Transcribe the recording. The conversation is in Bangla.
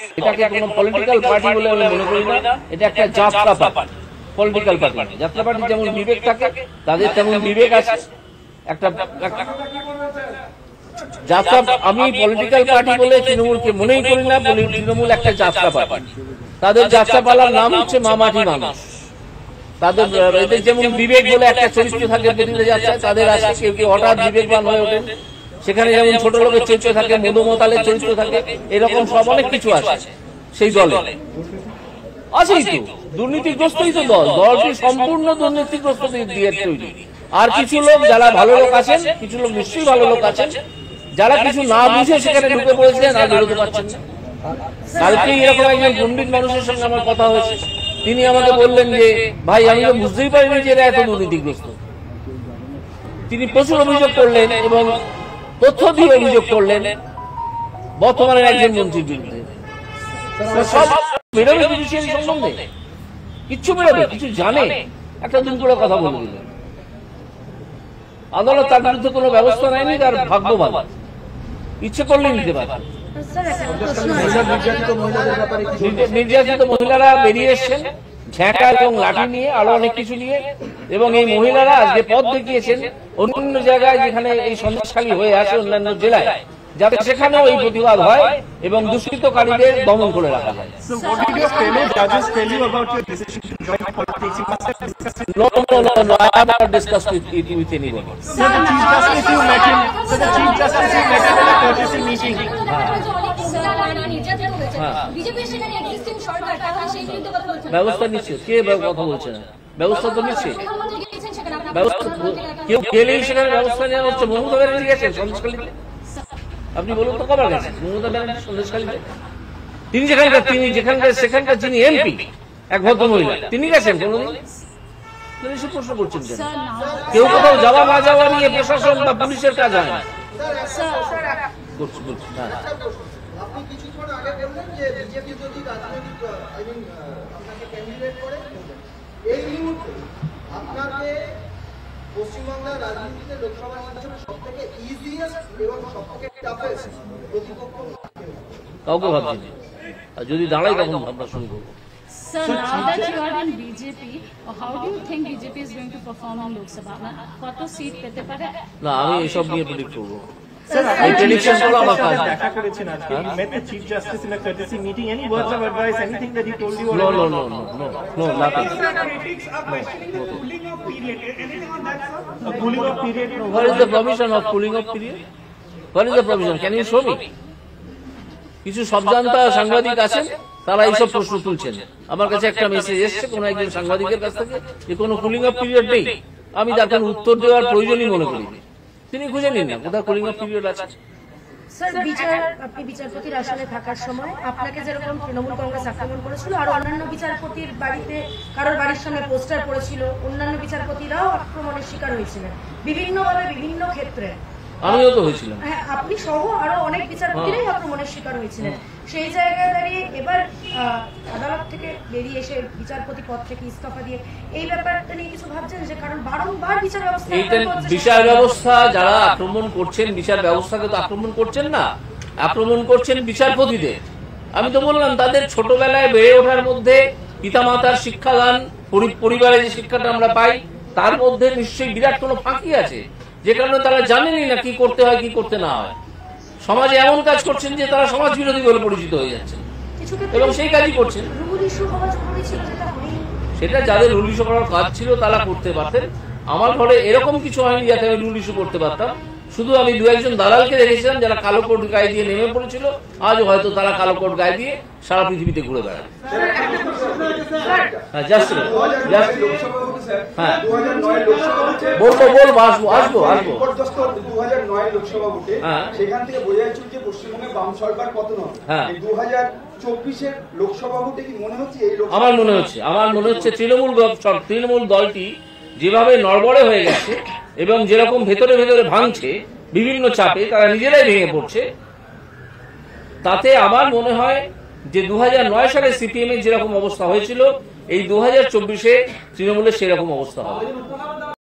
এটাকে কোনো পলিটিক্যাল পার্টি বলে আমি মনে করি না। এটা একটা যাত্রা পার্টি, পলিটিক্যাল পার্টি। যাত্রা পার্টি যেমন বিবেক থাকে, তাদের তেমন বিবেক আছে। একটা যাত্রা, আমি পলিটিক্যাল পার্টি বলে তৃণমূলকে মনেই করি না। তৃণমূল একটা যাত্রা পার্টি। তাদের যাত্রাপালার নাম হচ্ছে মামাটি মানুষ। তাদের এদের যেমন বিবেক বলে একটা চরিত্র থাকে প্রতিটা যাত্রায়, তাদের আছে। কেউ কেউ হঠাৎ বিবেকবান হয়ে ওঠেন, সেখানে যেমন ছোট লোকের চরিত্র থাকে, মধুমতালের চরিত্র থাকে, এরকম সব অনেক কিছু আছে সেই দলে। আছেই তো, দুর্নীতিগ্রস্তই তো দল। দলটি সম্পূর্ণ দুর্নীতিগ্রস্ত দিয়ে তৈরি। আর কিছু লোক যারা ভালো লোক আছেন, কিছু লোক নিশ্চয়ই ভালো লোক আছেন, যারা কিছু না বুঝে সেখানে ঢুকে পড়েছেন আর বেরোতে পারছেন না। কালকেই এরকম একজন পণ্ডিত মানুষের সঙ্গে আমার কথা হয়েছে। তিনি আমাকে বললেন যে ভাই, আমি তো বুঝতেই পারিনি যে এরা এত দুর্নীতিগ্রস্ত। তিনি প্রচুর অভিযোগ করলেন এবং তথ্য দিয়ে অভিযোগ করলেন বর্তমানে একজন মন্ত্রীর বিরুদ্ধে। সব বেরোবে জুডিশিয়ারি সম্বন্ধে, কিচ্ছু বেরোবে, কিছু জানে, একটা দিন করে কথা বলে দিলেন। আদালত তার বিরুদ্ধে কোনো ব্যবস্থা নেয়নি, তার ভাগ্য ভালো, ইচ্ছে করলে নিতে পারে। নির্যাতিত মহিলারা বেরিয়ে এসছেন ঝ্যাঁটা এবং লাঠি নিয়ে, আরো অনেক কিছু নিয়ে। এবং এই মহিলারা আজকে পথ দেখিয়েছেন অন্য জায়গায়, যেখানে এই সন্ত্রাসকারী হয়ে আছে অন্যান্য জেলায়, যাতে সেখানেও এই প্রতিবাদ হয় এবং দুষ্কৃতকারীদের দমন করে রাখা যায়। No, I have not discussed it with anybody. Sir, the Chief Justice you met him. So the Chief Justice you met him in a courtesy meeting. ব্যবস্থা নিচ্ছে কে? কথা বলছে না, ব্যবস্থা তো নিচ্ছে। কেউ গেলেই সেখানে ব্যবস্থা নেওয়া হচ্ছে। মমতা ব্যানার্জি গেছেন সন্দেশখালীতে? আপনি বলুন তো কবার গেছেন মমতা ব্যানার্জি সন্দেশখালীতে? তিনি সেখানকার যিনি এমপি, এক ভদ্র মহিলা, তিনি গেছেন কোনোদিন? প্রশ্ন করছেন কেন? কেউ কোথাও যাওয়া না যাওয়া নিয়ে প্রশাসন বা পুলিশের কাজ হয় না। আপনি কিছুক্ষণ আগে বললেন যে বিজেপি যদি রাজনৈতিক আপনাকে ক্যান্ডিডেট করে, এই মুহূর্তে আপনাকে পশ্চিমবাংলার রাজনীতিতে লোকসভা নির্বাচনে সবথেকে ইজিয়েস্ট এবং সবথেকে টাফেস্ট প্রতিপক্ষ কাউকে ভাবছি না, আর যদি দাঁড়াই তখন ভাবনা শুরু করবো। Sir, now that you are in BJP, how do you think BJP is going to perform in Lok Sabha? কত সিট পেতে পারে? না, আমি এসব নিয়ে প্রেডিক্ট করবো। Sir, এই প্রেডিকশন গুলো আমার কাজ। দেখা করেছেন আজকে, you met the Chief Justice in a courtesy meeting. Any words of advice, anything that he told you? No, nothing. Critics are questioning the cooling off period. Anything on that, sir? A cooling off period? No. What is the provision of cooling off period? What is the provision? Can you show me? কিছু সবজান্তা সাংবাদিক আছেন, তারা এইসব প্রশ্ন তুলছেন। আমার কাছে একটা মেসেজ এসছে কোন একজন সাংবাদিকের কাছ থেকে যে কোনো কুলিং অফ পিরিয়ড নেই। আমি তার কোনো উত্তর দেওয়ার প্রয়োজনই মনে করি। তিনি খুঁজে নিন না কোথায় কুলিং অফ পিরিয়ড আছে। স্যার, আপনি বিচারপতির আসনে থাকার সময় আপনাকে যেরকম তৃণমূল কংগ্রেস আক্রমণ করেছিল, আর অন্যান্য বিচারপতির বাড়িতে কারোর বাড়ির সামনে পোস্টার পড়েছিল, অন্যান্য বিচারপতিরাও আক্রমণের শিকার হয়েছিলেন বিভিন্নভাবে বিভিন্ন ক্ষেত্রে। আমিও তো হয়েছিলাম। হ্যাঁ, আপনি সহ আরো অনেক বিচারপতিরাই আক্রমণের শিকার হয়েছিলেন। সেই জায়গায় দাঁড়িয়ে এবার আদালত থেকে বেরিয়ে এসে বিচারপতি পদ থেকে ইস্তফা দিয়ে এই ব্যাপারটা নিয়ে কিছু ভাবছেন? যে কারণ বারংবার বিচার ব্যবস্থা যারা আক্রমণ করছেন, বিচার ব্যবস্থাকে তো আক্রমণ করছেন না, আক্রমণ করছেন বিচারপতিদের। আমি তো বললাম তাদের ছোটবেলায় বেড়ে ওঠার মধ্যে পিতামাতার শিক্ষাদান, পরিবারে যে শিক্ষাটা আমরা পাই, তার মধ্যে নিশ্চয়ই বিরাট কোনো ফাঁকি আছে, যে কারণে তারা জানেনই না কি করতে হয় কি করতে না হয়। সমাজে এমন কাজ করছেন যে তারা সমাজ বিরোধী বলে পরিচিত হয়ে যাচ্ছেন এবং সেই কাজই করছেন। সেটা যাদের রুল ইস্যু করার কাজ ছিল তারা করতে পারতেন। আমার ঘরে এরকম কিছু হয়নি যাতে আমি রুল ইস্যু করতে পারতাম। শুধু আমি দু একজন দালালকে দেখেছিলাম যারা কালো কোট গায়ে দিয়ে নেমে পড়েছিল, আজ হয়তো তারা কালো কোট গায়ে দিয়ে সারা পৃথিবীতে ঘুরে বেড়ায়। সেখান থেকে বোঝা যাচ্ছে যে পশ্চিমবঙ্গে বাম সরকার পতন হবে। 2024-এর লোকসভা ভোটে কি মনে হচ্ছে? আমার মনে হচ্ছে তৃণমূল দলটি যেভাবে নড়বড়ে হয়ে গেছে এবং যেরকম ভেতরে ভেতরে ভাঙছে বিভিন্ন চাপে, তারা নিজেরাই ভেঙে পড়ছে। তাতে আমার মনে হয় যে 2009 সালে সিপিএম এর যেরকম অবস্থা হয়েছিল, এই 2024-এ তৃণমূলের সেরকম অবস্থা হবে।